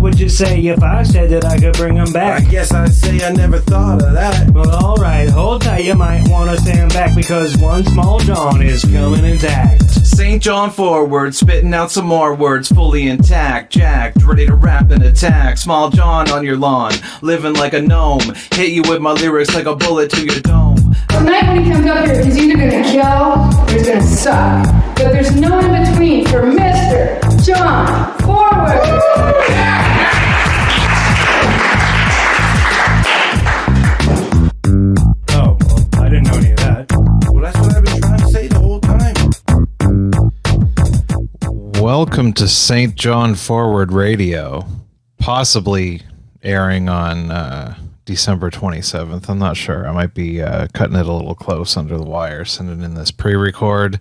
would you say if I said that I could bring them back? I guess I'd say I never thought of that. Well, alright, hold tight, you might want to stand back because one small John is coming intact. St. John forward, spitting out some more words, fully intact, jacked, ready to rap and attack. Small John on your lawn, living like a gnome, hit you with my lyrics like a bullet to your dome. Tonight when he comes up here, he's either gonna kill or he's gonna suck. But there's no in between for Mr. John Forward. Oh, well, I didn't know any of that. Well, that's what I've been trying to say the whole time. Welcome to St. John Forward Radio, possibly airing on December 27th. I'm not sure. I might be cutting it a little close under the wire, sending in this pre-record.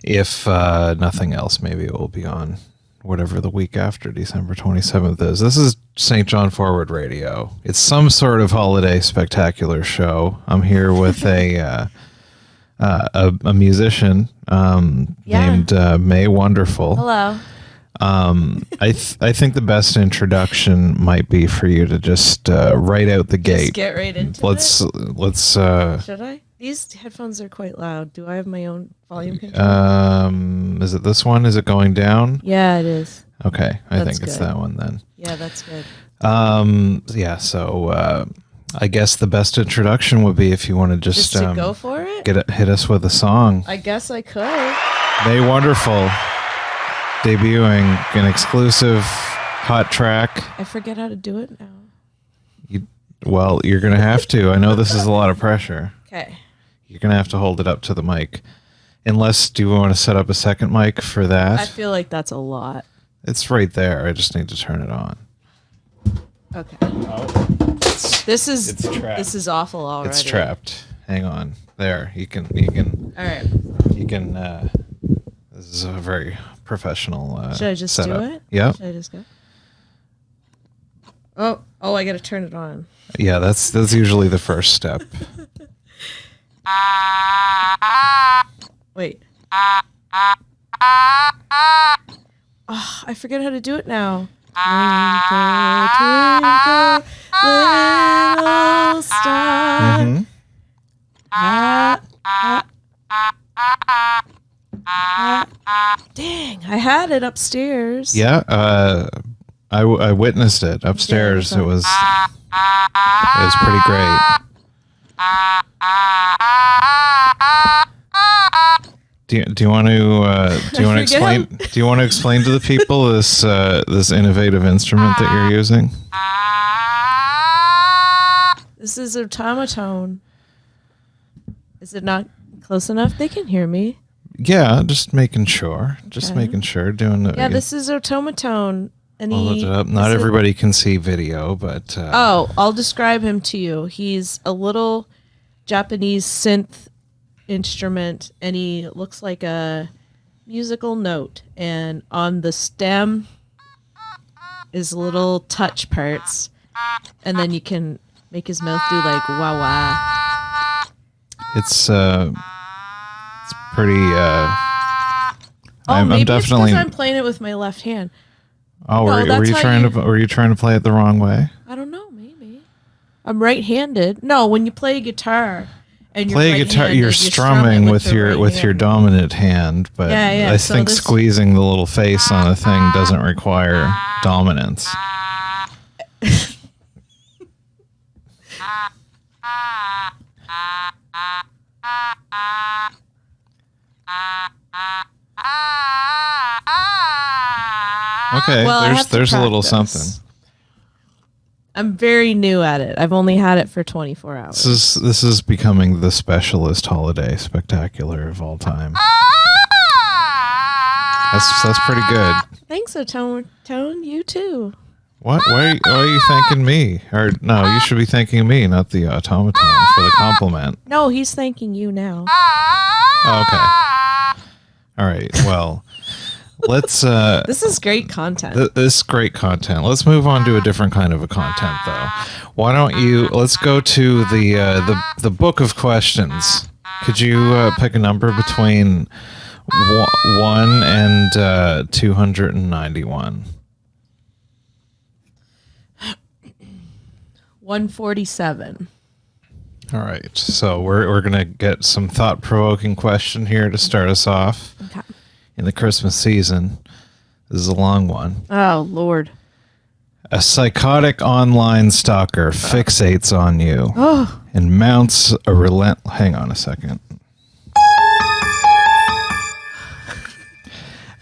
If nothing else, maybe it will be on whatever the week after December 27th is. This is St. John Forward Radio. It's some sort of holiday spectacular show. I'm here with a musician named Mei Wonderful. Hello. I think the best introduction might be for you to just right out the gate. Just get right into let's Should I? These headphones are quite loud. Do I have my own volume control? Is it this one? Is it going down? Yeah, it is. Okay, I That's think it's good. that one then. Yeah, that's good. Yeah, so I guess the best introduction would be if you want to just to go for it? hit us with a song. I guess I could. Mei Wonderful debuting an exclusive hot track. I forget how to do it now. Well, you're going to have to. I know this is a lot of pressure. Okay. You're going to have to hold it up to the mic. Unless, do you want to set up a second mic for that? I feel like that's a lot. It's right there. I just need to turn it on. Okay. It's trapped. This is awful already. It's trapped. Hang on. There. You can. All right. You can. This is a very professional. Should I just setup. do it? Yeah. Should I just go? Oh! I got to turn it on. Yeah, that's usually the first step. Wait. Oh, I forget how to do it now. Twinkle, twinkle, little star. Mm-hmm. Dang, I had it upstairs. Yeah. I witnessed it upstairs. Yeah, it was pretty great. Do you want to explain to the people this innovative instrument that you're using? This is a Omatone. Is it not close enough? They can hear me. Yeah, just making sure. Just Okay. making sure. Doing the. Yeah, this is Omatone. And I'll look it up. Not everybody can see video, but I'll describe him to you. He's a little Japanese synth instrument, and he looks like a musical note. And on the stem is little touch parts, and then you can make his mouth do like wah wah. it's pretty. Maybe I'm definitely. it's because I'm playing it with my left hand. Oh, No, were that's you how trying you- to? Were you trying to play it the wrong way? I don't know, maybe. I'm right-handed. No, when you play guitar and you're Play a guitar. right-handed, You're strumming with your right dominant hand, but Yeah, I so think this- squeezing the little face on a thing doesn't require dominance. Okay, Well, I have to there's a little practice. something. I'm very new at it. I've only had it for 24 hours. This is becoming the specialist holiday spectacular of all time. That's pretty good. Thanks, Tone. You too. What? Why are you thanking me? Or no, you should be thanking me, not the automaton, for the compliment. No, he's thanking you now. Oh, okay. All right. Well, let's. This is great content. This is great content. Let's move on to a different kind of a content, though. Why don't you? Let's go to the book of questions. Could you pick a number between 1 and 291? 147. All right. So we're going to get some thought-provoking question here to start us off Okay. in the Christmas season. This is a long one. Oh, Lord. A psychotic online stalker fixates on you and mounts a Hang on a second.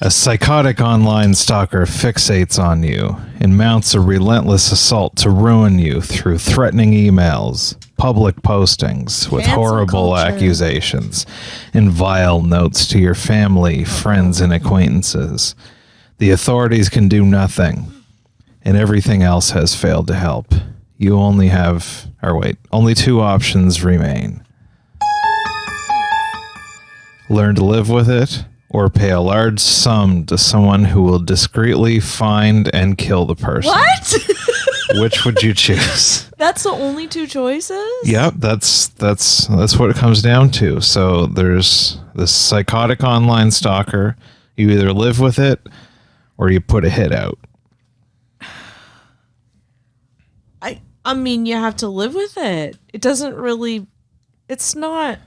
A psychotic online stalker fixates on you and mounts a relentless assault to ruin you through threatening emails, public postings with Cancel horrible culture. accusations, and vile notes to your family, friends, and acquaintances. The authorities can do nothing, and everything else has failed to help. You only only two options remain. Learn to live with it, or pay a large sum to someone who will discreetly find and kill the person. What? Which would you choose? That's the only two choices? Yep, that's what it comes down to. So there's this psychotic online stalker. You either live with it or you put a hit out. I mean, you have to live with it. It doesn't really... It's not...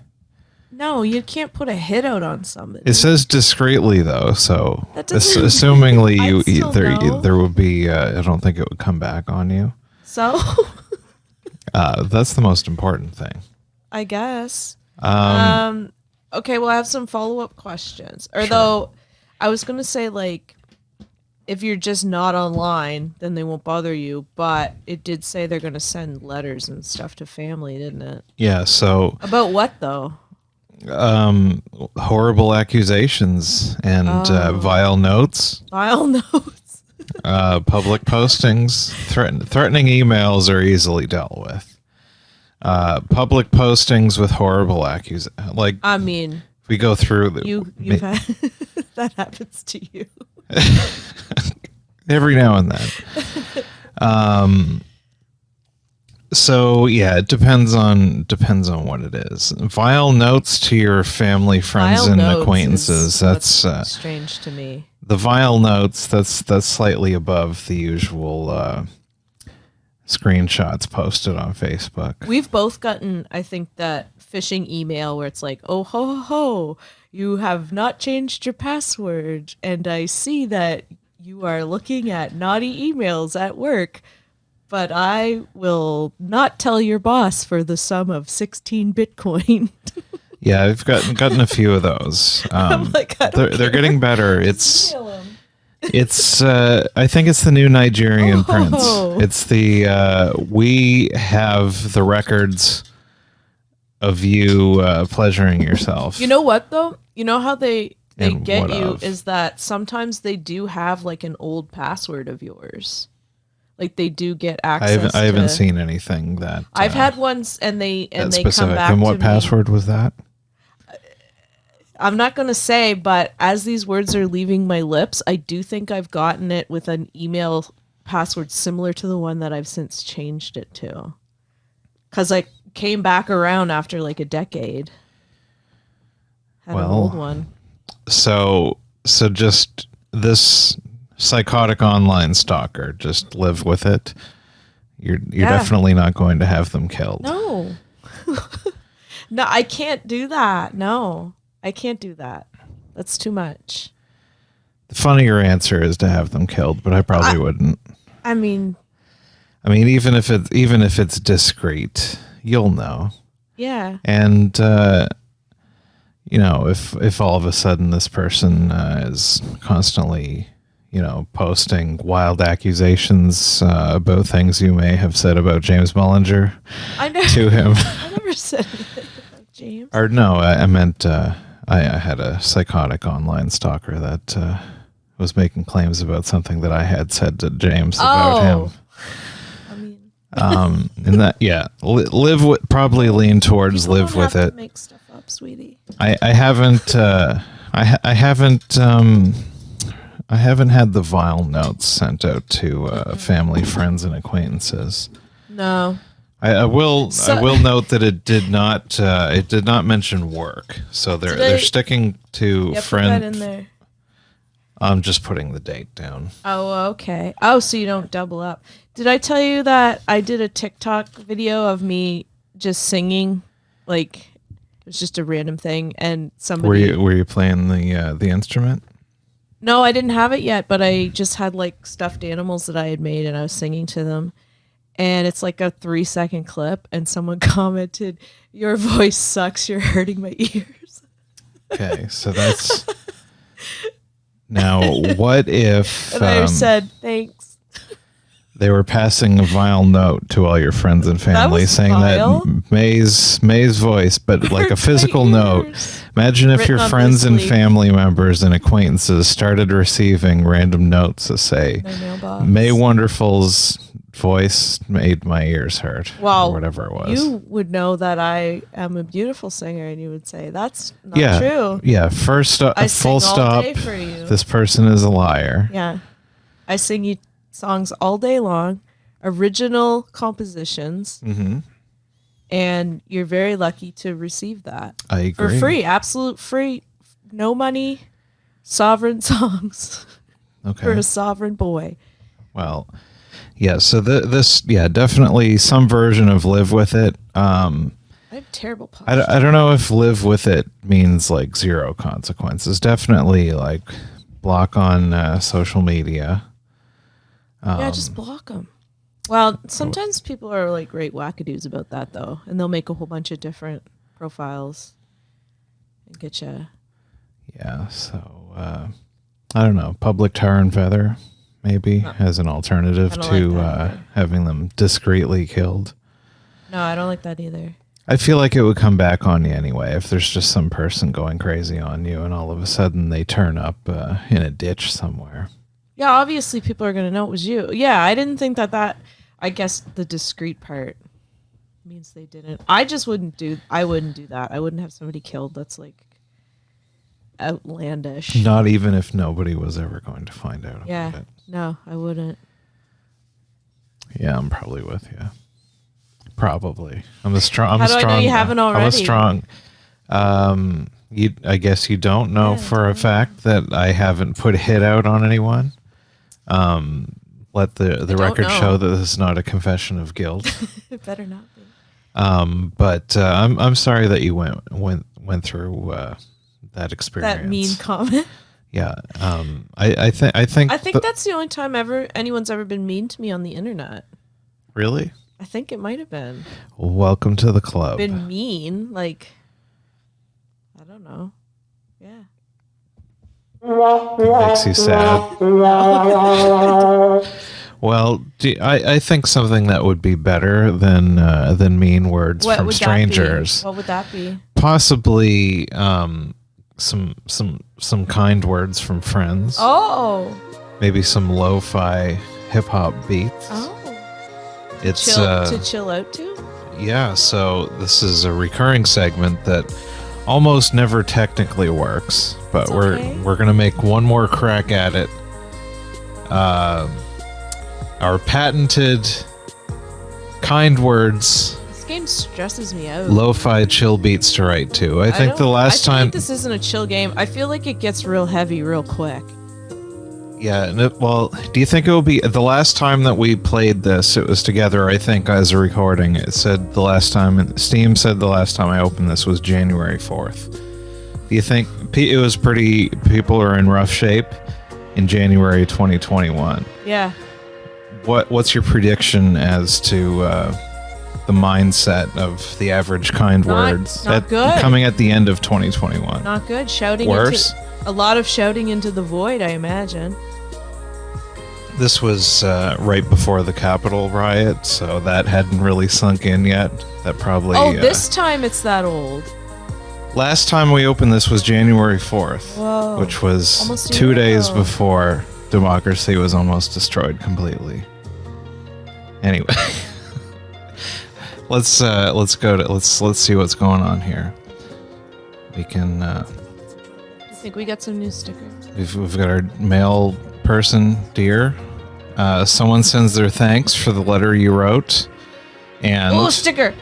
No, you can't put a hit out on somebody. It says discreetly though, so That doesn't- assumingly I'd still know. there would be I don't think it would come back on you. So, That's the most important thing. I guess. Okay, well, I have some follow-up questions. Though, I was going to say, like, if you're just not online, then they won't bother you. But it did say they're going to send letters and stuff to family, didn't it? Yeah, so About what, though? horrible accusations and vile notes, Vile notes. public postings, threatening emails are easily dealt with. Public postings with horrible accusations. Like, I mean, if we go through you've had... that happens to you. every now and then. So yeah, it depends on what it is. Vile notes to your family, friends, Vile and notes acquaintances. is That's what's strange to me. the vile notes. That's slightly above the usual screenshots posted on Facebook. We've both gotten, I think, that phishing email where it's like, oh, ho, ho, ho, you have not changed your password. And I see that you are looking at naughty emails at work, but I will not tell your boss for the sum of 16 Bitcoin. Yeah, I've gotten a few of those. I'm like, I don't They're getting better. It's email 'em. I think it's the new Nigerian prince. Oh. It's the we have the records of you pleasuring yourself. You know what, though? You know how they And get what you of? is that sometimes they do have like an old password of yours. Like they do get access I haven't to- seen anything that I've had ones and they that come specific. back And what to me. password was that? I'm not going to say, but as these words are leaving my lips, I do think I've gotten it with an email password similar to the one that I've since changed it to. Because I came back around after like a decade. Had an old one. So just this psychotic online stalker, just live with it. You're definitely not going to have them killed. No. No, I can't do that. No, I can't do that. That's too much. The funnier answer is to have them killed, but I probably wouldn't. I mean, even if it's discreet, you'll know. yeah. And if all of a sudden this person is constantly, posting wild accusations about things you may have said about James Mullinger I know. to him. I never said anything about James. Or no, I meant I had a psychotic online stalker that was making claims about something that I had said to James about him. I mean, And that, yeah, live with, probably lean towards people live don't with have it. to make stuff up, sweetie. I haven't I haven't had the vile notes sent out to family, friends, and acquaintances. No. I will So- note that it did not mention work, so they're Did I- sticking to Yeah, put that in friend. there. I'm just putting the date down. Oh, okay. Oh, so you don't double up. Did I tell you that I did a TikTok video of me just singing? Like, it was just a random thing, and somebody... Were you playing the instrument? No, I didn't have it yet, but I just had like stuffed animals that I had made, and I was singing to them. And it's like a 3-second clip, and someone commented, "Your voice sucks. You're hurting my ears." Okay, so that's... Now, what if And I said, "Thanks." they were passing a vile note to all your friends and family was saying vile? that May's voice, but like a physical note. ears. Imagine if Written your on friends blue and sleeve. family members and acquaintances started receiving random notes that say, My mailbox. Mei Wonderful's voice made my ears hurt. Well, or whatever it was. You would know that I am a beautiful singer, and you would say, "That's not true." Yeah, first I full sing all stop. day for you. This person is a liar. Yeah. I sing you songs all day long, original compositions, Mm-hmm. and you're very lucky to receive that. I agree. For free, absolute free, no money, sovereign songs for Okay. a sovereign boy. Well, yeah, so this definitely some version of live with it. I have terrible posture. I don't know if live with it means like zero consequences. Definitely like block on social media. Yeah, just block them. Well, sometimes people are like great wackadoos about that, though, and they'll make a whole bunch of different profiles and get you. Yeah, so I don't know. Public tar and feather, maybe, as an alternative I don't to like that either. having them discreetly killed. No, I don't like that either. I feel like it would come back on you anyway if there's just some person going crazy on you and all of a sudden they turn up in a ditch somewhere. Yeah, obviously people are going to know it was you. Yeah, I didn't think that I guess the discreet part means they didn't. I wouldn't do that. I wouldn't have somebody killed. That's like outlandish. Not even if nobody was ever going to find out about Yeah. it. No, I wouldn't. Yeah, I'm probably with you. Probably. I'm a strong. How do I know you haven't I'm a already? strong. I guess you don't know Yeah, for a fact that I haven't put a hit out on anyone. Let the don't record know. show that this is not a confession of guilt. It better not be. But I'm sorry that you went through that experience. That mean comment. Yeah. I think I think that's the only time anyone's ever been mean to me on the internet. Really. I think it might have been. Welcome to the club. Been mean, like, I don't know. Yeah. Makes you sad. Well, I think something that would be better than mean words What from would strangers. that be? What would that be? Possibly some kind words from friends. Oh. Maybe some lo-fi hip hop beats. Oh. It's To chill out to? yeah. So this is a recurring segment that almost never technically works, but It's we're okay. gonna make one more crack at it. Our patented kind words, This game stresses me out. lo-fi chill beats to write to. I think the last I feel time, like this isn't a chill game. I feel like it gets real heavy real quick. yeah. Well, do you think it will be the last time that we played this? It was together, I think, as a recording. It said the last time. Steam said the last time I opened this was January 4th. Do you think it was pretty? People are in rough shape in January 2021. Yeah. What's your prediction as to the mindset of the average kind Not- words not good. coming at the end of 2021? Not good. Shouting Worse? into a lot of shouting into the void, I imagine. This was right before the Capitol riot, so that hadn't really sunk in yet. That probably. Oh, this time it's that old. Last time we opened this was January 4th, Whoa. which was Almost a 2 year days ago. before democracy was almost destroyed completely. Anyway, let's see what's going on here. We can. I think we got some new stickers. We've got our mail person, dear. Someone sends their thanks for the letter you wrote, and Oh, sticker.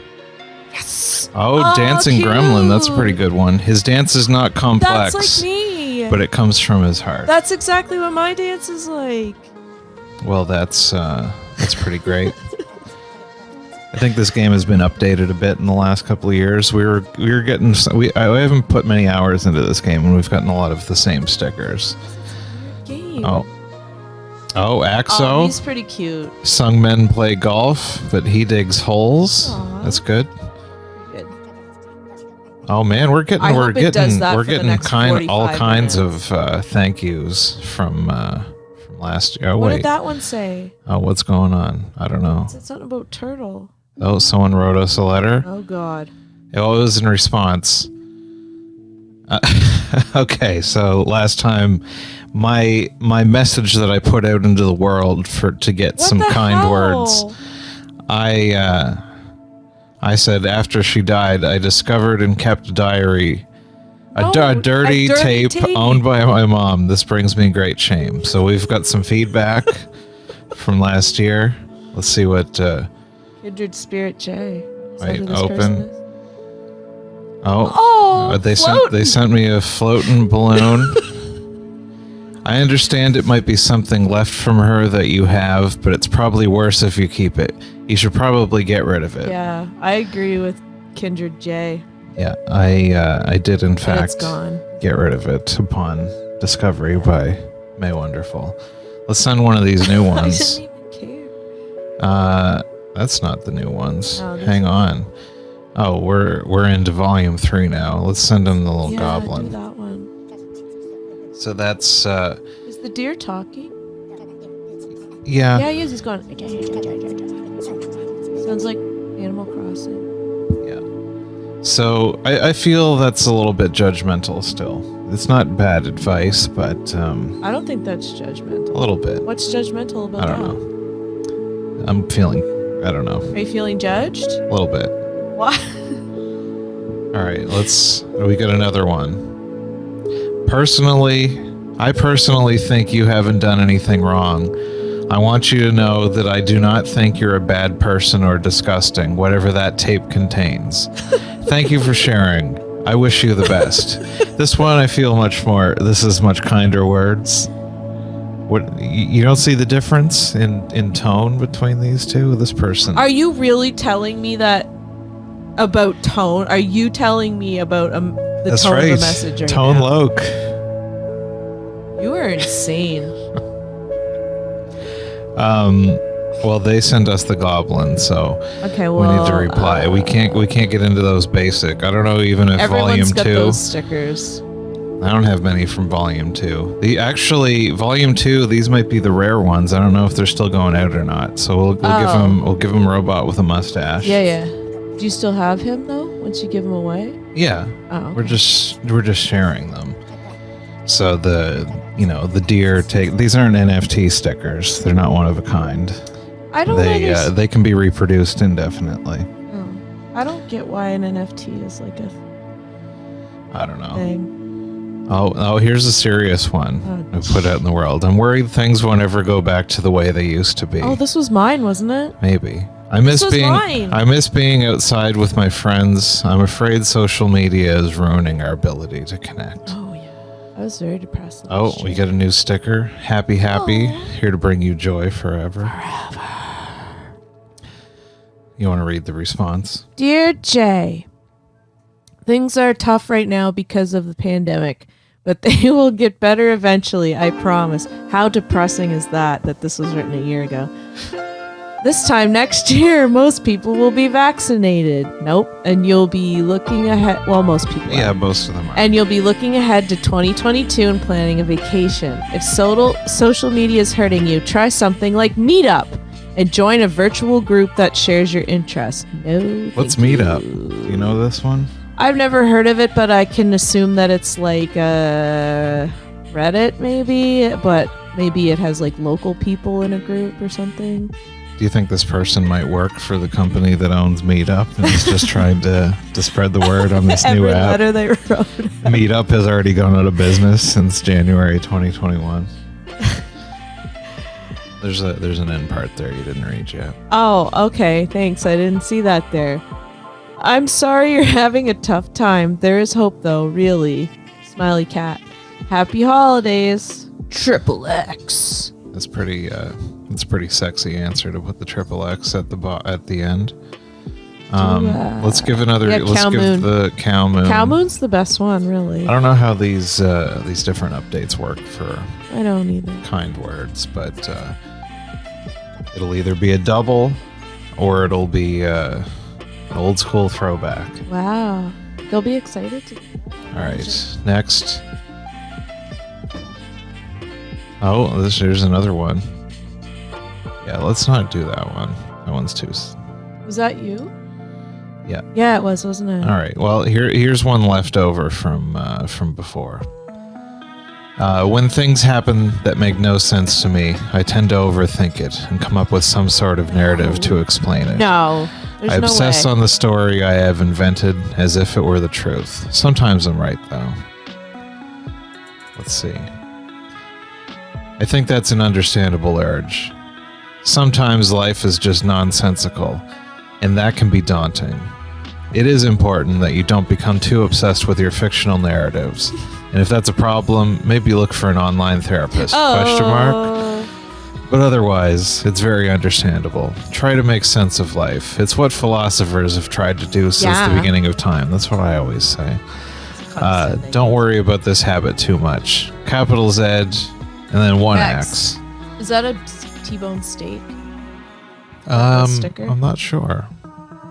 Yes. Dancing cute. Gremlin. That's a pretty good one. His dance is not complex. That's like me. Yeah. but it comes from his heart. That's exactly what my dance is like. Well, that's pretty great. I think this game has been updated a bit in the last couple of years. I haven't put many hours into this game, and we've gotten a lot of the same stickers. Game. Oh, Axo. Oh, he's pretty cute. Sung men play golf, but he digs holes. Aw. That's good. Good. Oh man, we're getting I hope it does that for the next all 45 kinds minutes. of thank yous from last year. Oh What wait, did that one say? oh what's going on? I don't know. It said something about turtle. Oh, someone wrote us a letter. Oh God. It was in response. Okay, so last time, my message that I put out into the world to get What some the kind hell? words. I said after she died, I discovered and kept a diary, a dirty tape owned by my mom. This brings me great shame. So we've got some feedback from last year. Let's see what. Kindred Spirit J. Is that Wait, who this open. person is? Oh, they sent me a floating balloon. I understand it might be something left from her that you have, but it's probably worse if you keep it. You should probably get rid of it. Yeah, I agree with Kindred J. Yeah, I did in But it's fact gone. get rid of it upon discovery by Mei Wonderful. Let's send one of these new I ones. didn't even care. That's not the new ones. Oh, this Hang one. on. Oh, we're into volume 3 now. Let's send him the little Yeah, goblin. do that one. So that's Is the deer talking? yeah. Yeah, he is. He's going. Sounds like Animal Crossing. So I feel that's a little bit judgmental still. It's not bad advice, but I don't think that's judgmental. a little bit. What's judgmental about I don't that? know. I'm feeling, I don't know, Are you feeling judged? a little bit. What? All right, we got another one. I personally think you haven't done anything wrong. I want you to know that I do not think you're a bad person or disgusting, whatever that tape contains. Thank you for sharing. I wish you the best. This one I feel this is much kinder words. What, you don't see the difference in tone between these two? This person. Are you really telling me that about tone? Are you telling me about the That's tone right. of the message right Tone now? Loke. You are insane. Well, they sent us the goblin, so Okay, we well, need to reply. We can't get into those basic. I don't know even if volume everyone's got 2. those stickers. I don't have many from volume 2. Volume 2, these might be the rare ones. I don't know if they're still going out or not. So we'll give him Robot with a mustache. Yeah. Do you still have him though? Once you give him away? Yeah. Oh, We're just sharing them. So the deer these aren't NFT stickers. They're not one of a kind. I don't understand. They can be reproduced indefinitely. I don't get why an NFT is like a I don't know. thing. Oh, here's a serious one Oh, I put out in the world. I'm worried things won't ever go back to the way they used to be. Oh, this was mine, wasn't it? Maybe. I miss was mine. being outside with my friends. I'm afraid social media is ruining our ability to connect. Oh yeah. I was very depressed. Oh, last we year. got a new sticker. Happy, here to bring you joy forever. You want to read the response? Dear Jay, things are tough right now because of the pandemic, but they will get better eventually, I promise. How depressing is that this was written a year ago? This time next year, most people will be vaccinated. Nope. And you'll be looking ahead. Well, most people Yeah, are. most of them are. And you'll be looking ahead to 2022 and planning a vacation. If social media is hurting you, try something like Meetup and join a virtual group that shares your interests. No. What's thank Meetup? you. Do you know this one? I've never heard of it, but I can assume that it's like Reddit, maybe. But maybe it has like local people in a group or something. Do you think this person might work for the company that owns Meetup and is just trying to spread the word on this new Every app? letter they wrote. Meetup has already gone out of business since January 2021. There's an end part there you didn't read yet. Oh, okay. Thanks. I didn't see that there. I'm sorry you're having a tough time. There is hope, though, really. Smiley cat. Happy holidays. Triple X. That's pretty. It's a pretty sexy answer to put the triple X at the end. Let's give another. Yeah, let's Cow give Moon. the Cow Moon. Cow Moon's the best one, really. I don't know how these different updates work for I don't either. kind words, but it'll either be a double or it'll be an old school throwback. Wow. They'll be excited to. All right, next. Oh, here's another one. Yeah, let's not do that one. That one's too. Was that you? Yeah. Yeah, it was, wasn't it? All right. Well, here's one left over from before. When things happen that make no sense to me, I tend to overthink it and come up with some sort of narrative to explain it. No. There's I no obsess way. on the story I have invented as if it were the truth. Sometimes I'm right, though. Let's see. I think that's an understandable urge. Sometimes life is just nonsensical, and that can be daunting. It is important that you don't become too obsessed with your fictional narratives. And if that's a problem, maybe look for an online therapist. Question mark? But otherwise, it's very understandable. Try to make sense of life. It's what philosophers have tried to do since the beginning of time. That's what I always say. Don't worry about this habit too much. Capital Z, and then one X. Is that a T-bone steak? A sticker? I'm not sure.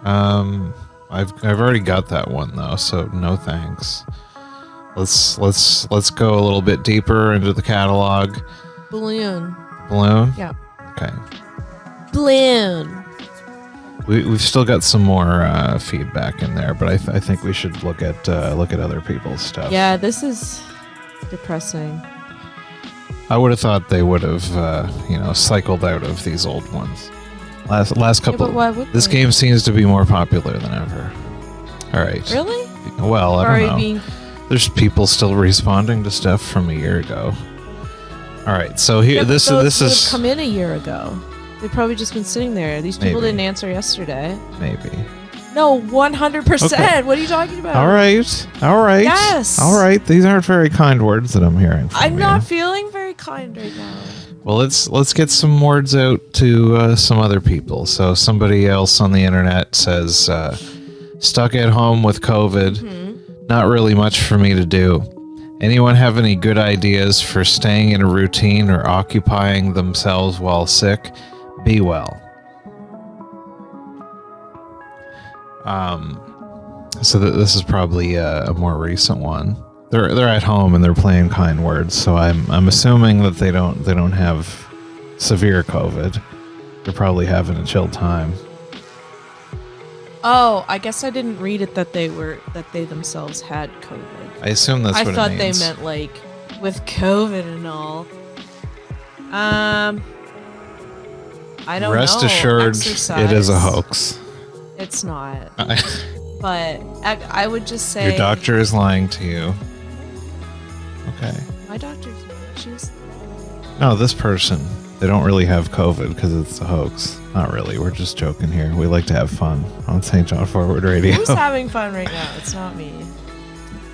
I've already got that one though, so no thanks. Let's go a little bit deeper into the catalog. Balloon. Balloon? Yeah. Okay. Balloon. We've still got some more feedback in there, but I think we should look at other people's stuff. Yeah, this is depressing. I would have thought they would have cycled out of these old ones. Last couple. but why would This they? game seems to be more popular than ever. All right. Really? Well, I don't know. Being There's people still responding to stuff from a year ago. All right, so here, but this those would have is come in a year ago. They've probably just been sitting there. These people Maybe. didn't answer yesterday. maybe. No, 100%. Okay. What are you talking about? All right. Yes. All right. These aren't very kind words that I'm hearing from I'm you. not feeling very kind right now. Well, let's get some words out to some other people. So somebody else on the internet says, stuck at home with COVID. Not really much for me to do. Anyone have any good ideas for staying in a routine or occupying themselves while sick? Be well. So this is probably a more recent one. They're at home and they're playing kind words. So I'm assuming that they don't have severe COVID. They're probably having a chill time. Oh, I guess I didn't read it that they themselves had COVID. I assume that's I what thought it they means. meant like with COVID and all. I don't Rest know. assured, Exercise. it is a hoax. It's not. But I would just say Your doctor is lying to you. Okay. My doctor's she's No, this person, they don't really have COVID because it's a hoax. Not really. We're just joking here. We like to have fun on St. John Forward Radio. who's having fun right now? It's not me.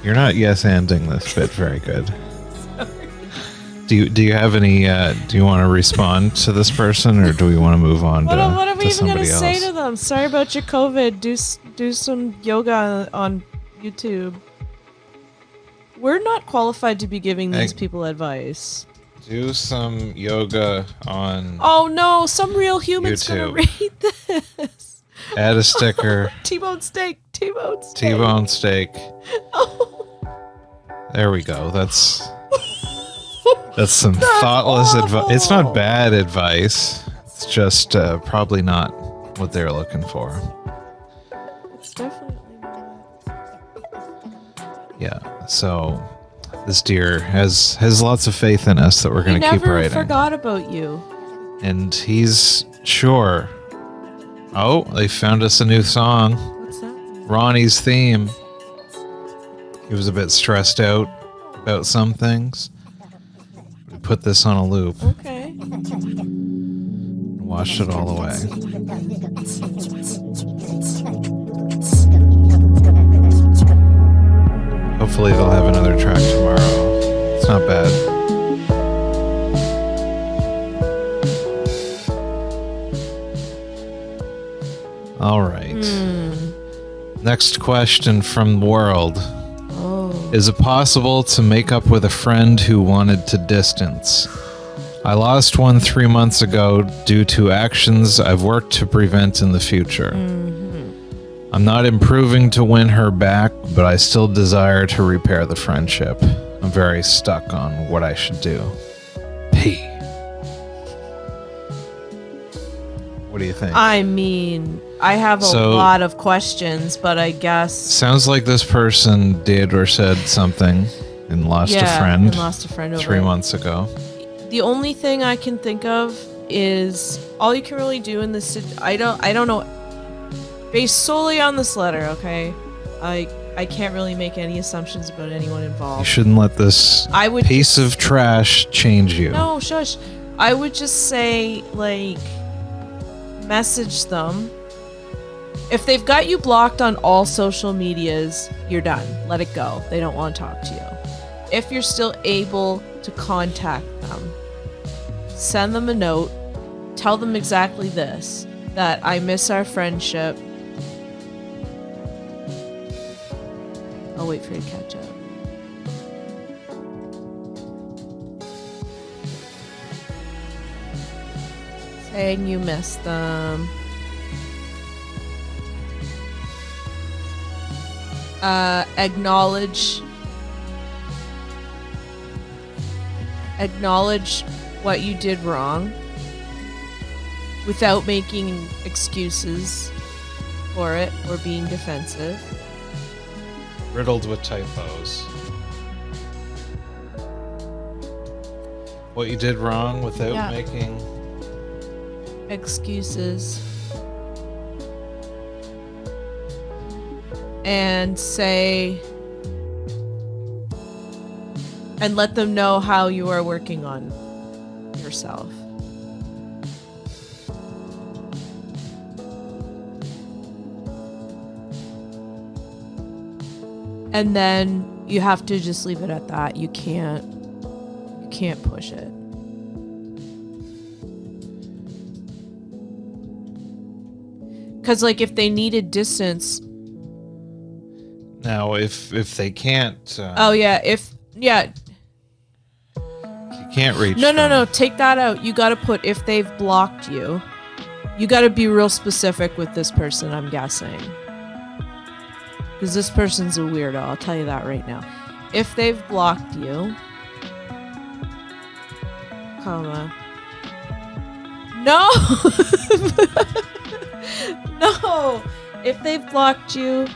You're not yes-anding this bit very good. Do you have any? Do you want to respond to this person, or do we want to move on What to are we to even gonna somebody say else? to them? Sorry about your COVID. Do some yoga on YouTube. We're not qualified to be giving these people advice. Do some yoga on Oh no, some real human's gonna YouTube. read this. Add a sticker. T-bone steak. T-bone steak. T-bone steak. There we go. That's some thoughtless advice. It's not bad advice. It's just probably not what they're looking for. It's definitely not. Yeah. So this deer has lots of faith in us that we're He going to keep never writing. forgot about you. And he's sure. Oh, they found us a new song. What's that? Ronnie's theme. He was a bit stressed out about some things. We put this on a loop Okay. and washed it all away. Hopefully they'll have another track tomorrow. It's not bad. All right. Next question from the world. Is it possible to make up with a friend who wanted to distance? I lost one 3 months ago due to actions I've worked to prevent in the future. I'm not improving to win her back, but I still desire to repair the friendship. I'm very stuck on what I should do. P. What do you think? I mean, I have a lot of questions, but I guess... Sounds like this person did or said something and lost a friend. And lost a friend over 3 months ago. The only thing I can think of is all you can really do in this... I don't know. Based solely on this letter, okay? I can't really make any assumptions about anyone involved. You shouldn't let this piece of trash change you. No, shush. I would just say, like... message them. If they've got you blocked on all social medias, you're done. Let it go. They don't want to talk to you. If you're still able to contact them, send them a note. Tell them exactly this, that I miss our friendship. I'll wait for you to catch up. Saying you miss them. Acknowledge what you did wrong without making excuses for it or being defensive. Riddled with typos. What you did wrong without making excuses. And say, and let them know how you are working on yourself. And then you have to just leave it at that. You can't push it. Because, like, if they needed distance... Now, if they can't... You can't reach No, take that out. You gotta put, if they've blocked you. You gotta be real specific with this person, I'm guessing. Because this person's a weirdo, I'll tell you that right now. If they've blocked you... comma... No! No! If they've blocked you...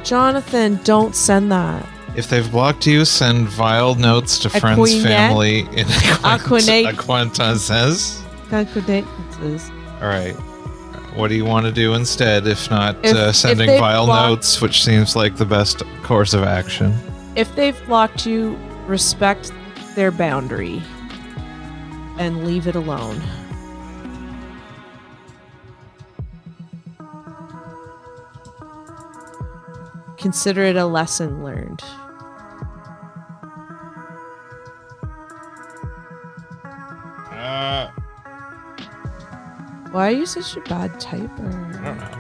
Jonathan, don't send that. If they've blocked you, send vile notes to friends, family, in acquaintances. Acquaintances. All right. What do you want to do instead, if not sending if vile notes, which seems like the best course of action? If they've blocked you, respect their boundary and leave it alone. Consider it a lesson learned. Why are you such a bad typer? I don't know.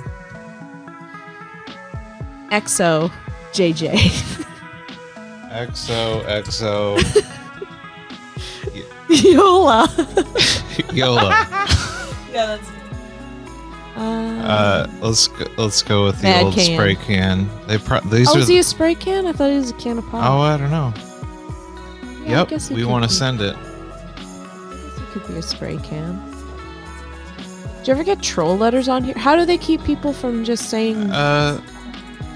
XO JJ. XO. Yola. Yola. Yeah, that's. Let's go with the Mad old can. spray can. Is he a spray can? I thought he was a can of pop. Oh, I don't know. Yeah, I guess he we could want to be. send it. I guess it could be a spray can. Did you ever get troll letters on here? How do they keep people from just saying? I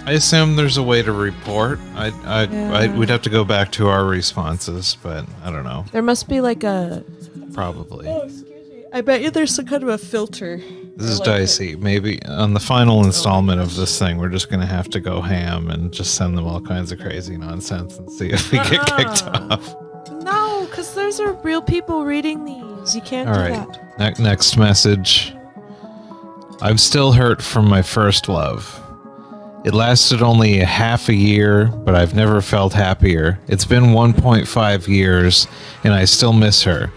assume there's a way to report. We'd have to go back to our responses, but I don't know. There must be like a. Probably. Oh, excuse me. I bet you there's some kind of a filter. This is dicey. Maybe on the final installment of this thing, we're just going to have to go ham and just send them all kinds of crazy nonsense and see if we get kicked off. No, because those are real people reading these. You can't All do right. that. Next message. I'm still hurt from my first love. It lasted only a half a year, but I've never felt happier. It's been 1.5 years, and I still miss her.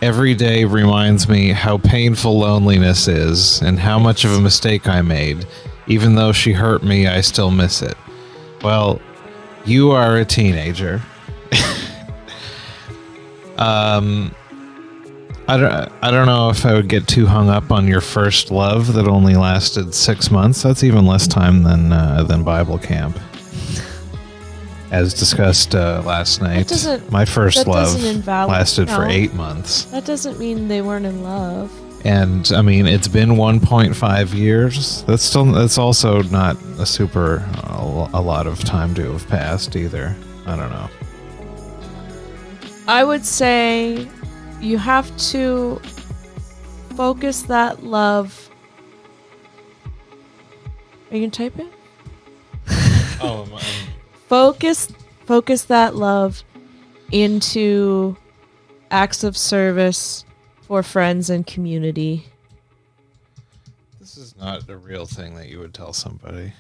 Every day reminds me how painful loneliness is and how much of a mistake I made. Even though she hurt me, I still miss it. Well, you are a teenager. I don't know if I would get too hung up on your first love that only lasted 6 months. That's even less time than Bible camp. As discussed last night, my first love lasted for 8 months. That doesn't mean they weren't in love. And I mean, it's been 1.5 years. That's also not a lot of time to have passed either. I don't know. I would say you have to focus that love. Are you gonna type it? Oh, Focus that love into acts of service for friends and community. this is not a real thing that you would tell somebody.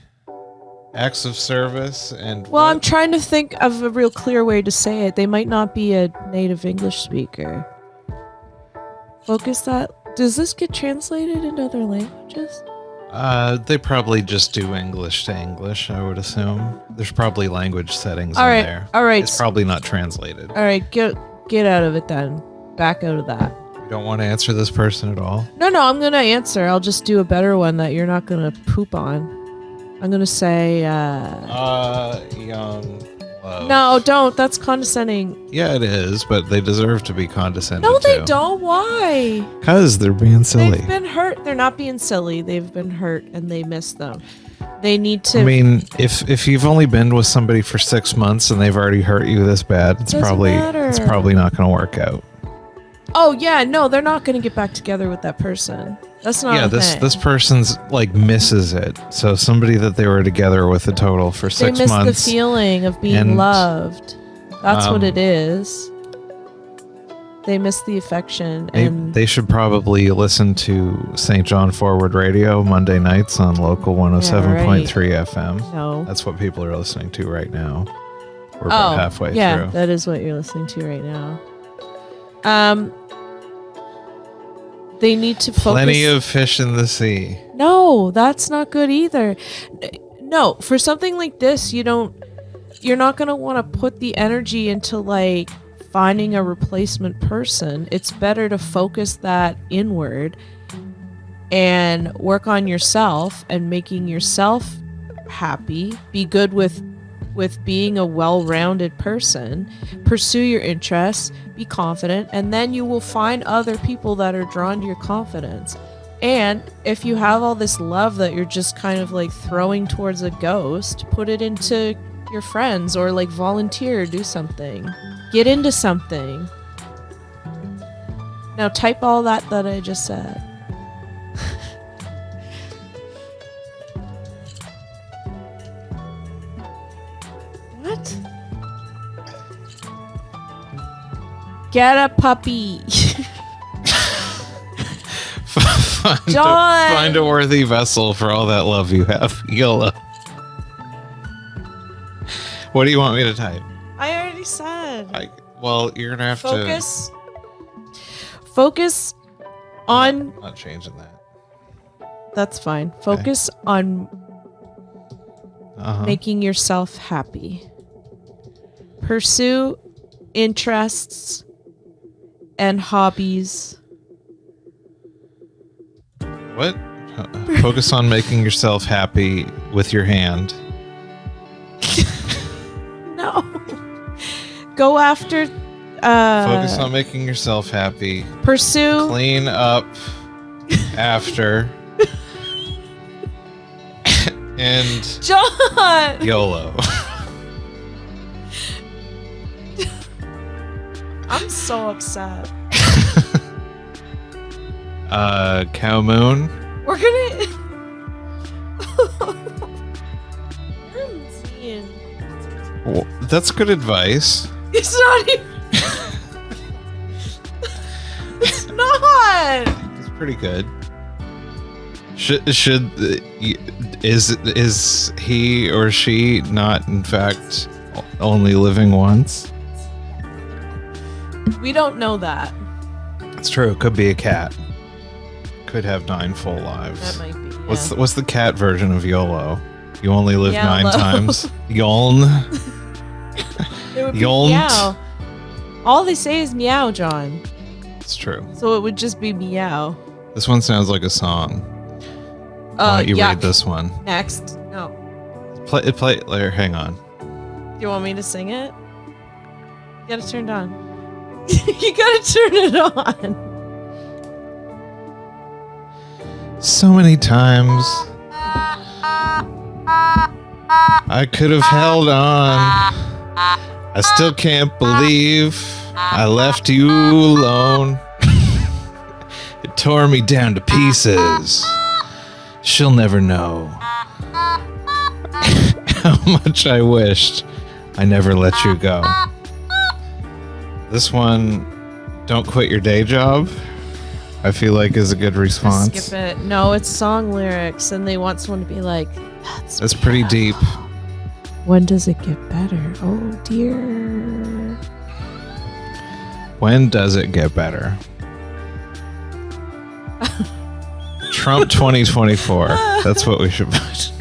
Acts of service and Well, I'm trying to think of a real clear way to say it. They might not be a native English speaker. Focus that. Does this get translated into other languages? They probably just do English to English, I would assume. There's probably language settings in there. All right. It's probably not translated. All right, get out of it then. Back out of that. You don't want to answer this person at all? No, I'm gonna answer. I'll just do a better one that you're not gonna poop on. I'm gonna say, young love. No, don't. That's condescending. Yeah, it is, but they deserve to be condescended No, they to. don't. Why? Because they're being silly. They've been hurt. They're not being silly. They've been hurt, and they miss them. They need to. I mean, if you've only been with somebody for 6 months and they've already hurt you this bad, it's probably not going to work out. Oh yeah, no, they're not going to get back together with that person. That's not. Yeah, this person's like misses it. So somebody that they were together with a total for 6 months. They miss the feeling of being loved. That's what it is. They miss the affection, and they should probably listen to St. John Forward Radio Monday nights on local 107.3 FM. No, that's what people are listening to right now. We're about halfway through. Yeah, that is what you're listening to right now. They need to focus. Plenty of fish in the sea. No, that's not good either. No, for something like this, you're not going to want to put the energy into like finding a replacement person. It's better to focus that inward and work on yourself and making yourself happy. Be good with being a well-rounded person. Pursue your interests, be confident, and then you will find other people that are drawn to your confidence. And if you have all this love that you're just kind of like throwing towards a ghost, put it into your friends or like volunteer, do something. Get into something. Now type all that I just said. What? Get a puppy. John! Find a worthy vessel for all that love you have. YOLO. What do you want me to type? I already said. Well, you're gonna have to focus on. I'm not changing that. That's fine. Focus on making yourself happy. Pursue interests and hobbies. What? Focus on making yourself happy with your hand. No. Go after. Focus on making yourself happy. Pursue. Clean up after. And. John! YOLO. I'm so upset. Cow moon. We're gonna. Well, that's good advice. It's not even. It's not. It's pretty good. Is he or she not in fact only living once? We don't know that. It's true. It could be a cat. Could have 9 full lives. That might be. What's the cat version of YOLO? You only live 9 YOLO. times. Yoln. It would be Yolnt. meow. All they say is meow, John. It's true. So it would just be meow. This one sounds like a song. Why don't you read this one? Next. No. Play there. Hang on. Do you want me to sing it? You gotta turn it on. You gotta turn it on. So many times I could have held on. I still can't believe I left you alone. It tore me down to pieces. She'll never know how much I wished I never let you go. This one, don't quit your day job, I feel like is a good response. Skip it. No, it's song lyrics, and they want someone to be like, That's pretty deep. when does it get better? Oh dear. When does it get better? Trump 2024. That's what we should put.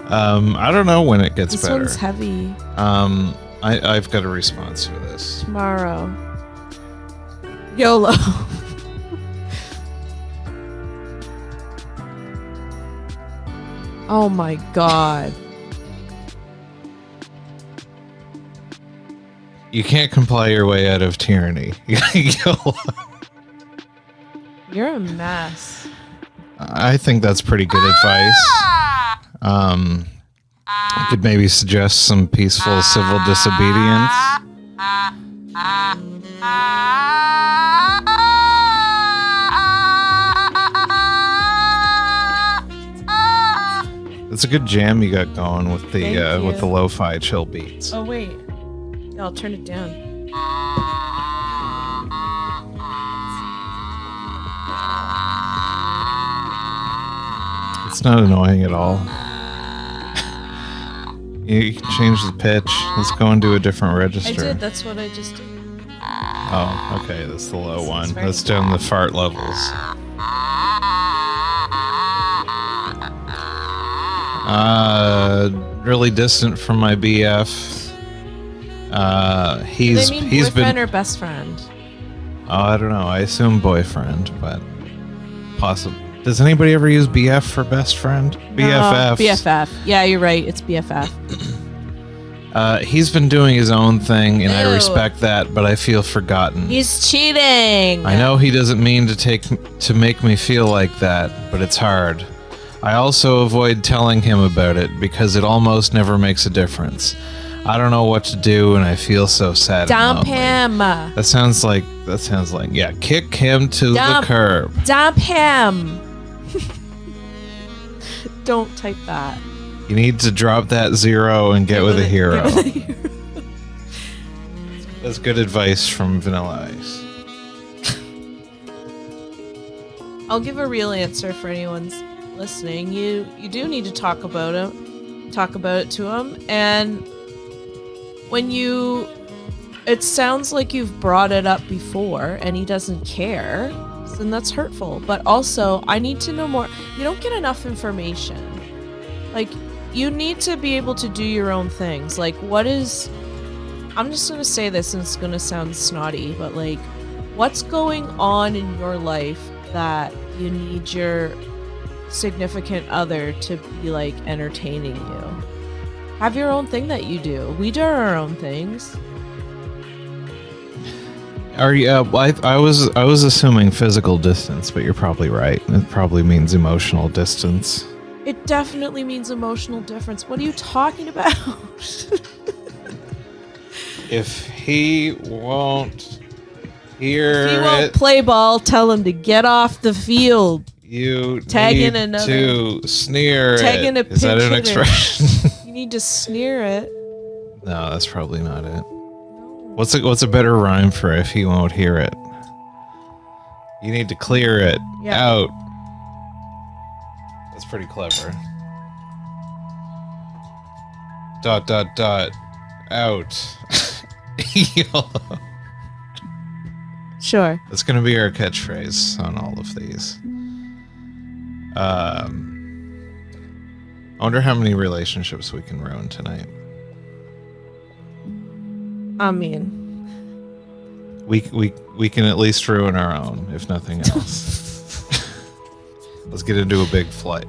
I don't know when it gets This better. one's heavy. I've got a response for this. Tomorrow. YOLO. Oh my god. You can't comply your way out of tyranny. You're a mess. I think that's pretty good advice. I could maybe suggest some peaceful civil disobedience. It's a good jam you got going with Thank you. the lo-fi chill beats. Oh wait. I'll turn it down. It's not annoying at all. You can change the pitch. Let's go and do a different I register. did, that's what I just did. Oh, okay. That's the low one. very That's down the fart levels. Really distant from my BF. He's Do they mean he's boyfriend been. or best friend? Oh, I don't know. I assume boyfriend, but possible. Does anybody ever use BF for best friend? BFF. BFF. Yeah, you're right. It's BFF. He's been doing his own thing, and I Ew. respect that, but I feel forgotten. He's cheating. I know he doesn't mean to make me feel like that, but it's hard. I also avoid telling him about it because it almost never makes a difference. I don't know what to do, and I feel so sad. and Dump lonely. him. That sounds like yeah. Kick him to Dump. the curb. Dump him. Don't type that. You need to drop that 0 and get with a hero. Get with a hero. That's good advice from Vanilla Ice. I'll give a real answer for anyone's listening. You do need to talk about it to him, and when it sounds like you've brought it up before and he doesn't care, then that's hurtful. But also, I need to know more. You don't get enough information. Like, you need to be able to do your own things. Like, I'm just gonna say this, and it's gonna sound snotty, but like, what's going on in your life that you need your significant other to be like entertaining you? Have your own thing that you do. We do our own things. Are you? I was assuming physical distance, but you're probably right. It probably means emotional distance. It definitely means emotional difference. What are you talking about? If he won't hear If he won't it, play ball, tell him to get off the field. you Tag in need another- to sneer Tag in it. a Is that pinch an hitter. expression? You need to sneer it. No, that's probably not it. What's a better rhyme for if he won't hear it? You need to clear it Yeah. out. That's pretty clever. ... Out. YOLO. Sure. That's going to be our catchphrase on all of these. I wonder how many relationships we can ruin tonight. I mean, We can at least ruin our own, if nothing else. Let's get into a big fight.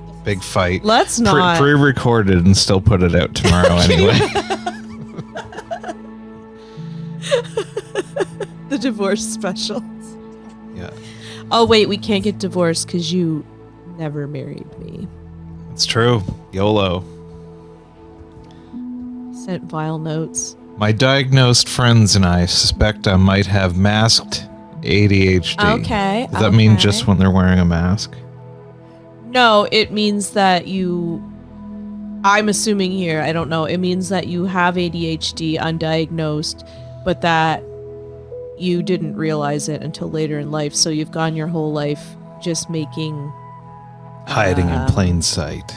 let's not. Pre-recorded and still put it out tomorrow anyway. The divorce specials. Yeah, Oh wait, we can't get divorced because you never married me. it's true. YOLO. Sent vile notes. My diagnosed friends and I suspect I might have masked ADHD. Okay. Does that mean just when they're wearing a mask? No, it means that I'm assuming here, I don't know, it means that you have ADHD undiagnosed, but that you didn't realize it until later in life, so you've gone your whole life just making... Hiding in plain sight.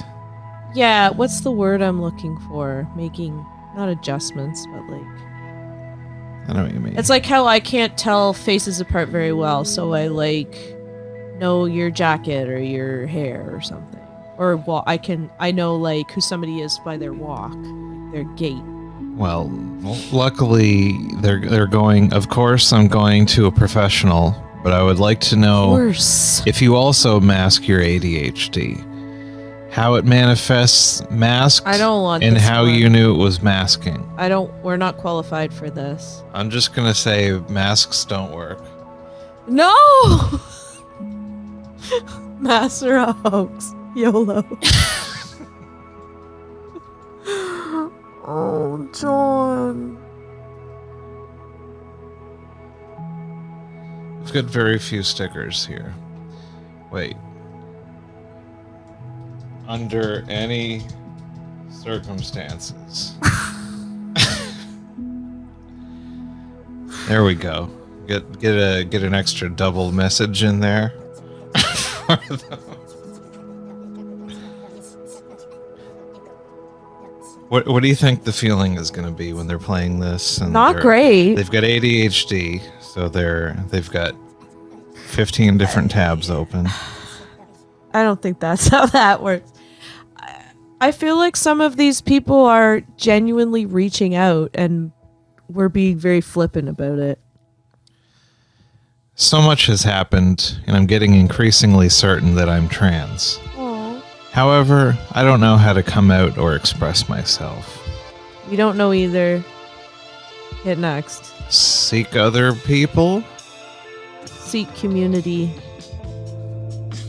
Yeah, what's the word I'm looking for? Making, not adjustments, but like... I know what you mean. It's like how I can't tell faces apart very well, so I know your jacket or your hair or something. Or I know like who somebody is by their walk, their gait. Well, luckily they're going. Of course, I'm going to a professional, but I would like to know if you also mask your ADHD, how it manifests masked, I don't want and this how one. you knew it was masking. We're not qualified for this. I'm just gonna say masks don't work. No! Master hoax. YOLO. Oh, John. I've got very few stickers here. Wait. Under any circumstances. There we go. Get an extra double message in there. What do you think the feeling is going to be when they're playing this? And Not great. They've got ADHD, so they've got 15 different tabs open. I don't think that's how that works. I feel like some of these people are genuinely reaching out and we're being very flippant about it. So much has happened, and I'm getting increasingly certain that I'm trans. Aww. However, I don't know how to come out or express myself. We don't know either. Hit next. Seek other people? Seek community.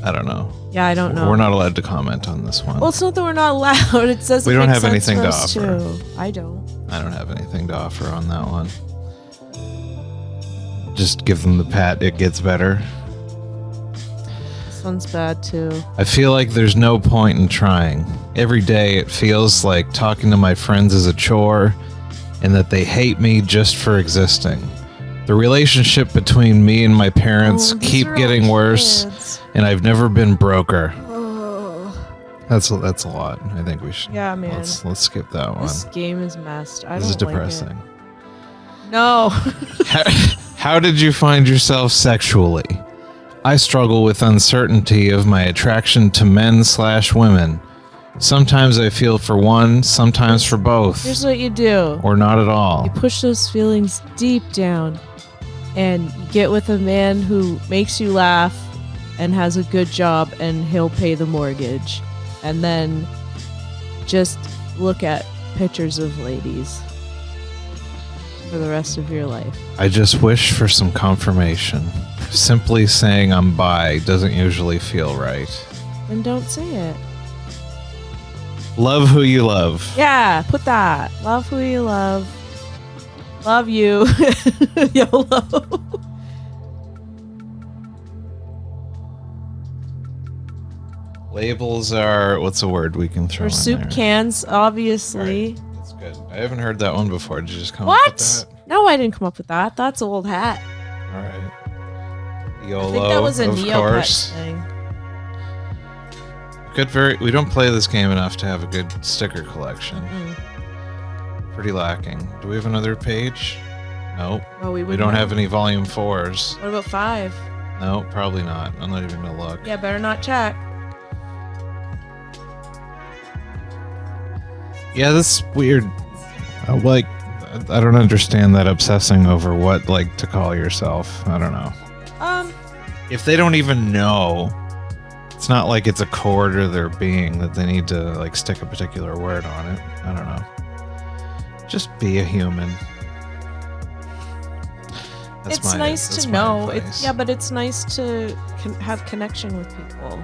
I don't know. Yeah, I don't know. We're not allowed to comment on this one. Well, it's not that we're not allowed. It says We it don't makes have sense anything for to us offer. too. I don't. I don't have anything to offer on that one. Just give them the pat, it gets better. This one's bad too. I feel like there's no point in trying. Every day it feels like talking to my friends is a chore and that they hate me just for existing. The relationship between me and my parents keep getting worse, and I've never been broker. That's a lot. I think we should. Yeah, man. Let's skip that one. This game is messed. I This is don't like depressing. it. No. How did you find yourself sexually? I struggle with uncertainty of my attraction to men/women. Sometimes I feel for one, sometimes for both. Here's what you do. Or not at all. You push those feelings deep down and you get with a man who makes you laugh and has a good job and he'll pay the mortgage. And then just look at pictures of ladies for the rest of your life. I just wish for some confirmation. Simply saying I'm bi doesn't usually feel right. Then don't say it. Love who you love. Yeah, put that. Love who you love. Love you. YOLO. Labels are, what's a word we can throw Or in soup there? cans, obviously. Right, that's good. I haven't heard that one before. Did you just come up with What? that? No, I didn't come up with that. That's old hat. All right. YOLO, I think that was a of Neopet course. thing. We don't play this game enough to have a good sticker collection. Pretty lacking. Do we have another page? Nope. Oh, We don't have any volume 4s. What about 5? No, probably not. I'm not even gonna look. Yeah, better not check. Yeah, that's weird. I don't understand that obsessing over what to call yourself. I don't know. If they don't even know, it's not like it's a core to their being that they need to stick a particular word on it. I don't know. Just be a human. It's nice to know. But it's nice to have connection with people.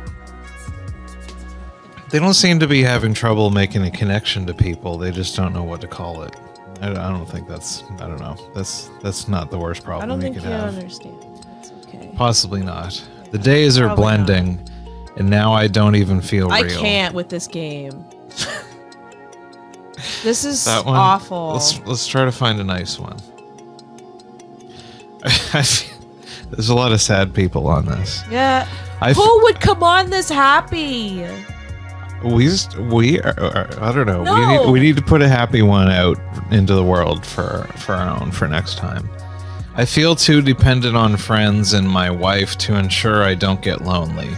They don't seem to be having trouble making a connection to people. They just don't know what to call it. I don't think that's. I don't know. That's not the worst problem. I don't think could you have. understand. That's okay. Possibly not. The days are Probably blending, and now I don't even feel real. I can't with this game. This is That one, awful. Let's try to find a nice one. There's a lot of sad people on this. Yeah. Who would come on this happy? We are, I don't know. No. We need to put a happy one out into the world for our own for next time. I feel too dependent on friends and my wife to ensure I don't get lonely.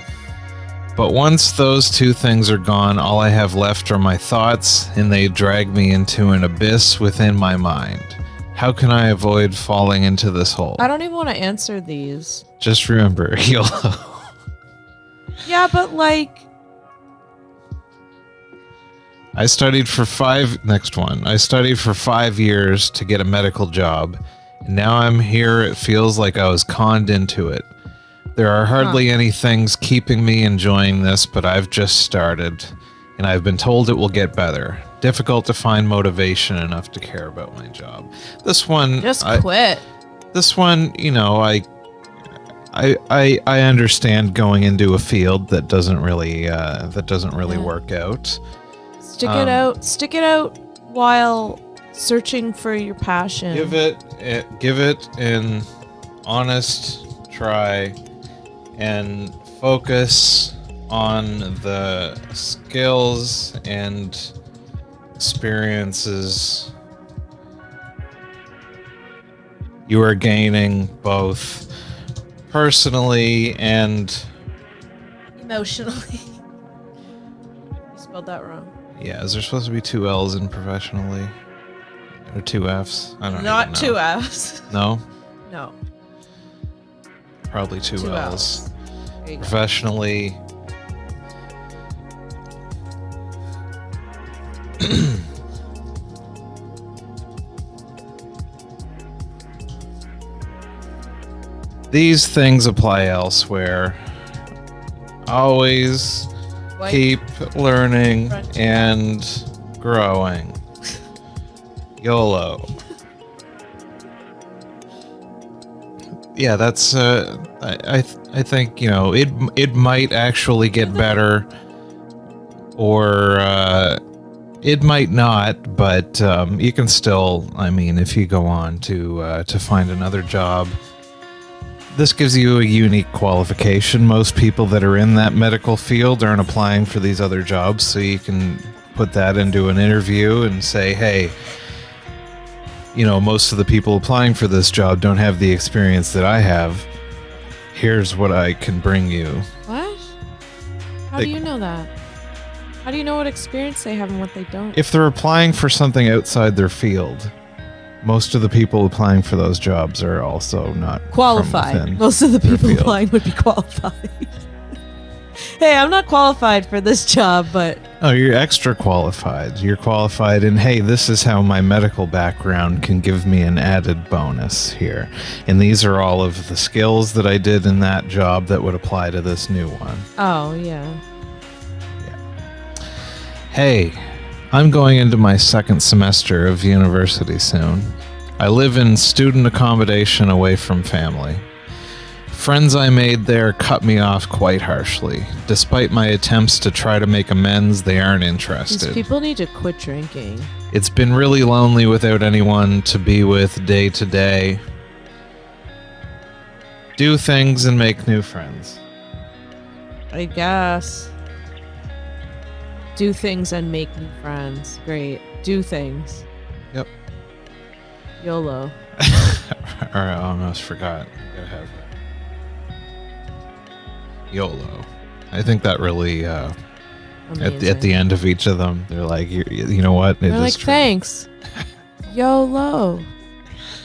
But once those two things are gone, all I have left are my thoughts, and they drag me into an abyss within my mind. How can I avoid falling into this hole? I don't even want to answer these. Just remember, YOLO. Yeah, but I studied for 5 years to get a medical job, and now I'm here. It feels like I was conned into it. There are hardly any things keeping me enjoying this, but I've just started, and I've been told it will get better. Difficult to find motivation enough to care about my job. This one, quit. This one, I understand going into a field that doesn't really work out. Stick it out while searching for your passion. Give it an honest try and focus on the skills and experiences you are gaining both personally and emotionally. You spelled that wrong. Yeah, is there supposed to be 2 L's in professionally? Or 2 F's? I don't know. Not 2 F's. No? No. Probably 2 L's. There you go. Professionally. These things apply elsewhere. Always keep learning and growing. YOLO. Yeah, that's I think, it might actually get better, or it might not, but you can still, if you go on to find another job, this gives you a unique qualification. Most people that are in that medical field aren't applying for these other jobs, so you can put that into an interview and say, hey, most of the people applying for this job don't have the experience that I have. Here's what I can bring you. What? How do you know that? How do you know what experience they have and what they don't? If they're applying for something outside their field, most of the people applying for those jobs are also not qualified. Most of the people applying would be qualified. Hey, I'm not qualified for this job, but... Oh, you're extra qualified. You're qualified, and hey, this is how my medical background can give me an added bonus here. And these are all of the skills that I did in that job that would apply to this new one. Oh, yeah. Hey, I'm going into my 2nd semester of university soon. I live in student accommodation away from family. Friends I made there cut me off quite harshly. Despite my attempts to try to make amends, they aren't interested. These people need to quit drinking. It's been really lonely without anyone to be with day to day. Do things and make new friends. I guess. Do things and make new friends. Great. Do things. Yep. YOLO. Or I almost forgot. I gotta have YOLO. I think that really, at the end of each of them, they're like, you know what? They're like, thanks. YOLO.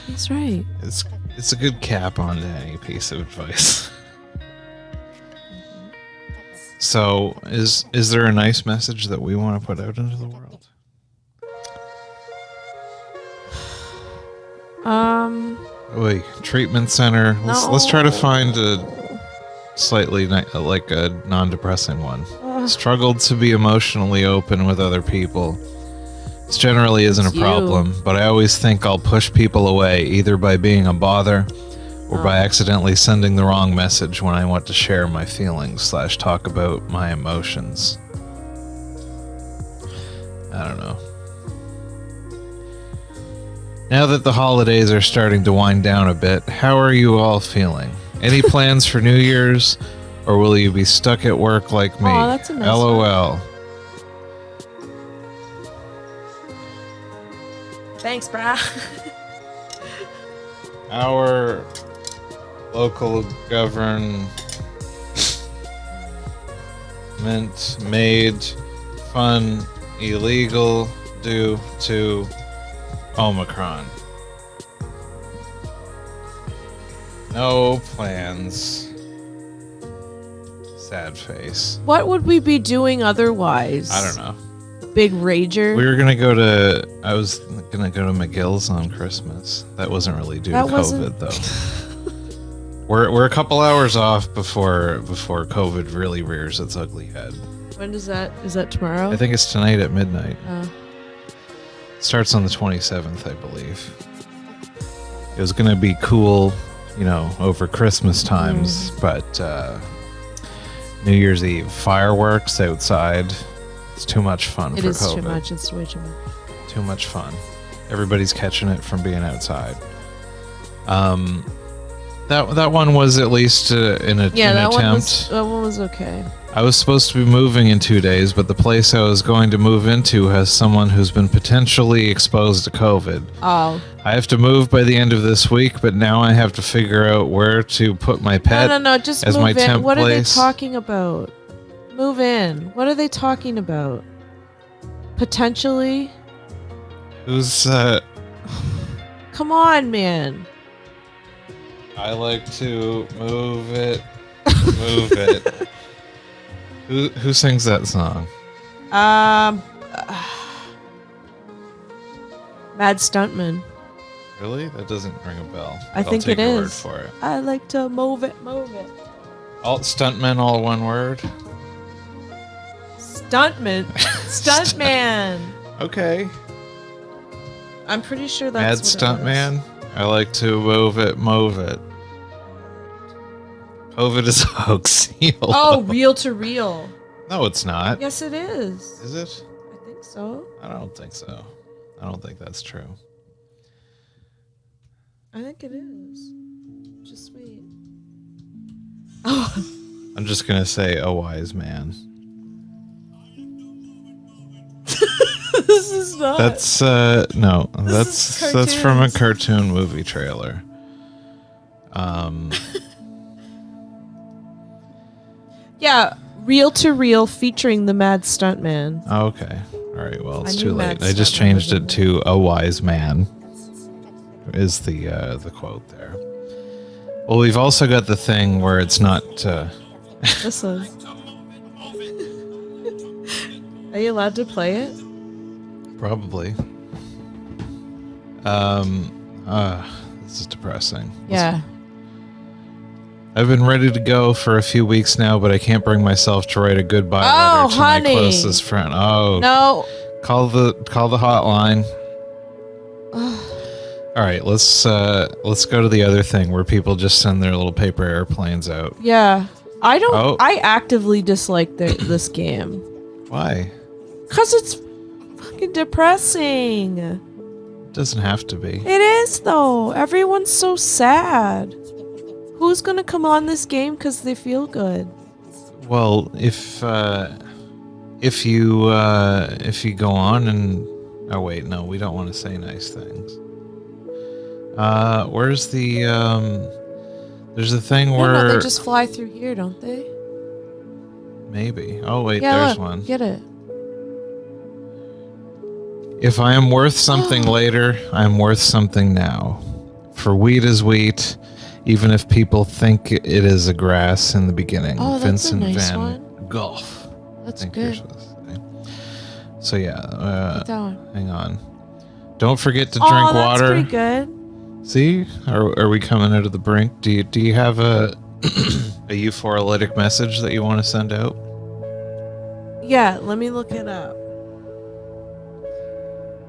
He's right. It's a good cap onto any piece of advice. So, is there a nice message that we want to put out into the world? Wait, treatment center. Let's try to find a slightly like a non-depressing one. Struggled to be emotionally open with other people. This generally isn't a problem, but I always think I'll push people away either by being a bother or by accidentally sending the wrong message when I want to share my feelings / talk about my emotions. I don't know. Now that the holidays are starting to wind down a bit, how are you all feeling? Any plans for New Year's, or will you be stuck at work like me? Oh, that's a nice LOL. Thanks, brah. Our local government made fun illegal due to Omicron. No plans. Sad face. What would we be doing otherwise? I don't know. Big rager. We were gonna go to. I was gonna go to McGill's on Christmas. That wasn't really due to COVID, though. We're a couple hours off before COVID really rears its ugly head. When does that? Is that tomorrow? I think it's tonight at midnight. Starts on the 27th, I believe. It was gonna be cool, over Christmas times, but New Year's Eve fireworks outside. It's too much fun for COVID. It is too much. It's way too much. Too much fun. Everybody's catching it from being outside. That one was at least an attempt. That one was okay. I was supposed to be moving in 2 days, but the place I was going to move into has someone who's been potentially exposed to COVID. Oh. I have to move by the end of this week, but now I have to figure out where to put my pet. No, just as move my in. temp What place. are they talking about? Move in. What are they talking about? Potentially? Who's Come on, man. I like to move it. Move it. Who sings that song? Mad Stuntman. Really? That doesn't ring a bell. I think take it your is. word for it. I like to move it, move it. All stuntmen, all one word. Stuntman. Stuntman. Okay. I'm pretty sure Mad that's what it Stuntman. I like to move it, move it. COVID is a hoax. Oh, reel to reel. No, it's not. Yes, it is. Is it? I think so. I don't think so. I don't think that's true. I think it is. Just wait. Oh. I'm just gonna say a wise man. This is not. That's no. That's from a cartoon movie trailer. Yeah, reel to reel featuring the Mad Stuntman. Oh, okay. All right. Well, it's I too knew late. Mad I just Stuntman changed was it to a wise man. Is the quote there? Well, we've also got the thing where it's not. Listen. Are you allowed to play it? Probably. This is depressing. Yeah. I've been ready to go for a few weeks now, but I can't bring myself to write a goodbye letter to honey. my closest friend. Oh, No. Call the hotline. All right, let's go to the other thing where people just send their little paper airplanes out. Yeah. I don't. Oh. I actively dislike this game. Why? Because it's fucking depressing. It doesn't have to be. It is, though. Everyone's so sad. Who's going to come on this game because they feel good? Well, if if you go on and wait, no, we don't want to say nice things. Where's the there's a thing where No, they just fly through here, don't they? maybe. Oh wait, Yeah, there's look, one. get it. If I am worth something later, I am worth something now. For wheat is wheat, even if people think it is a grass in the beginning. Oh, that's Vincent a nice van one. Gogh. That's I think you're good. supposed to say. So yeah, Put that one. hang on. Don't forget to Oh, drink that's water. pretty good. See, are we coming out of the brink? Do you have a a Euphoralytic message that you want to send out? Yeah, let me look it up.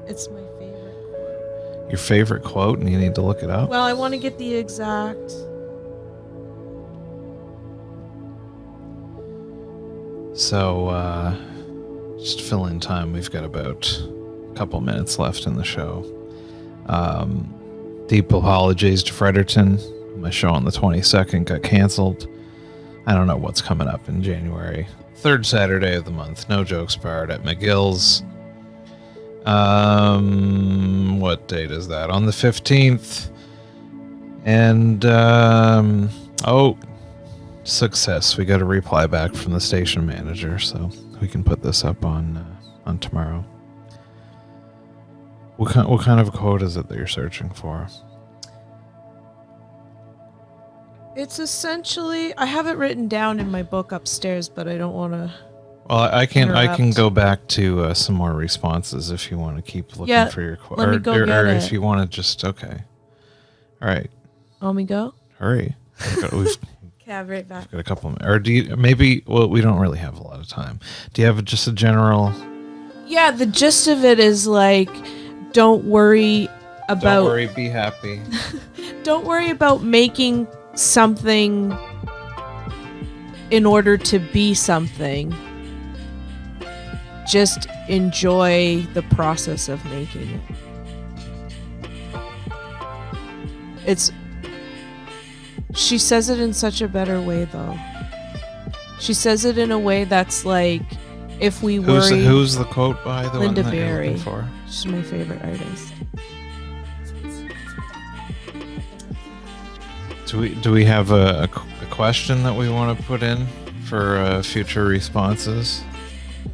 It's my favorite quote. Your favorite quote, and you need to look it up. Well, I want to get the exact. So, just fill in time. We've got about a couple minutes left in the show. Deep apologies to Fredericton. My show on the 22nd got canceled. I don't know what's coming up in January. Third Saturday of the month. No Jokes Barred at McGill's. What date is that? On the 15th. And, success. We got a reply back from the station manager, so we can put this up on tomorrow. What kind of quote is it that you're searching for? It's essentially, I have it written down in my book upstairs, but I don't want to. Well, I can Interrupt. go back to some more responses if you want to keep looking Yeah, for your quote, let me go get or it. if you want to just okay. All right, Want me go? hurry. We've Okay, I'll be right back. got a couple of, or do you maybe? Well, we don't really have a lot of time. Do you have just a general? Yeah, the gist of it is like, don't worry about. Don't worry, be happy. Don't worry about making something in order to be something. Just enjoy the process of making it. She says it in such a better way, though. She says it in a way that's like, if we worry. Who's the quote by the Linda one that you're Berry. looking for? She's my favorite artist. Do we have a question that we want to put in for future responses?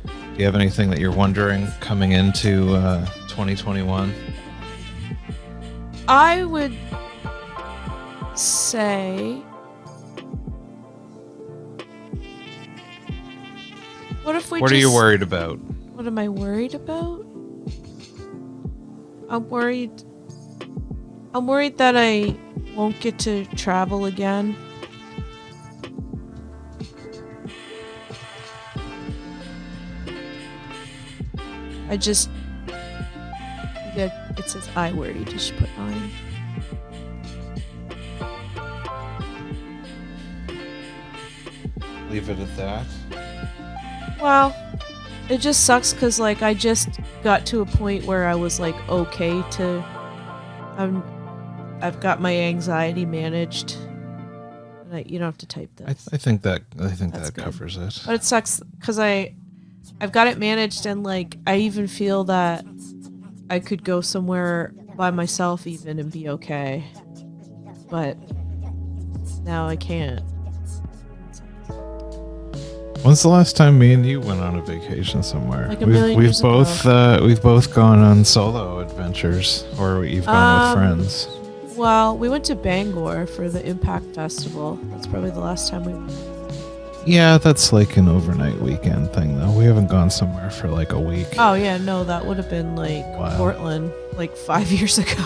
Do you have anything that you're wondering coming into 2021? I would say, what if we What are you worried about? What am I worried about? I'm worried that I won't get to travel again. It says I worried. You should put I'm. Leave it at that. Well, it just sucks because like I just got to a point where I was like okay to. I've got my anxiety managed. And you don't have to type this. I think that That's good. covers it. But it sucks because I've got it managed, and like I even feel that I could go somewhere by myself even and be okay. But now I can't. When's the last time me and you went on a vacation somewhere? Like a million we've years both we've both gone on solo adventures, or you've gone with friends. Well, we went to Bangor for the Impact Festival. That's probably the last time we went. Yeah, that's like an overnight weekend thing, though. We haven't gone somewhere for like a week. Oh yeah, no, that would have been like Wow. Portland, like 5 years ago.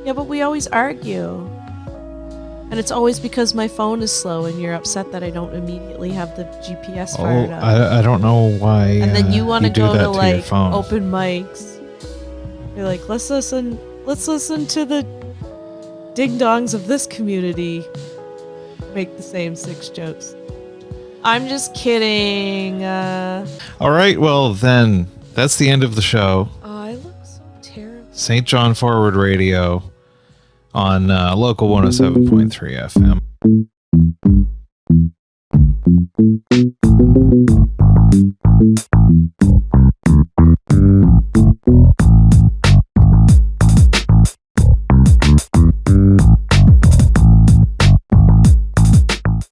Yeah, but we always argue. And it's always because my phone is slow and you're upset that I don't immediately have the GPS fired up. I don't know why. And then you want to do go that to your like phone. open mics. You're like, let's listen to the ding dongs of this community make the same 6 jokes. I'm just kidding. All right, well then that's the end of the show. Oh, I look so terrible. St. John Forward Radio on local 107.3 FM.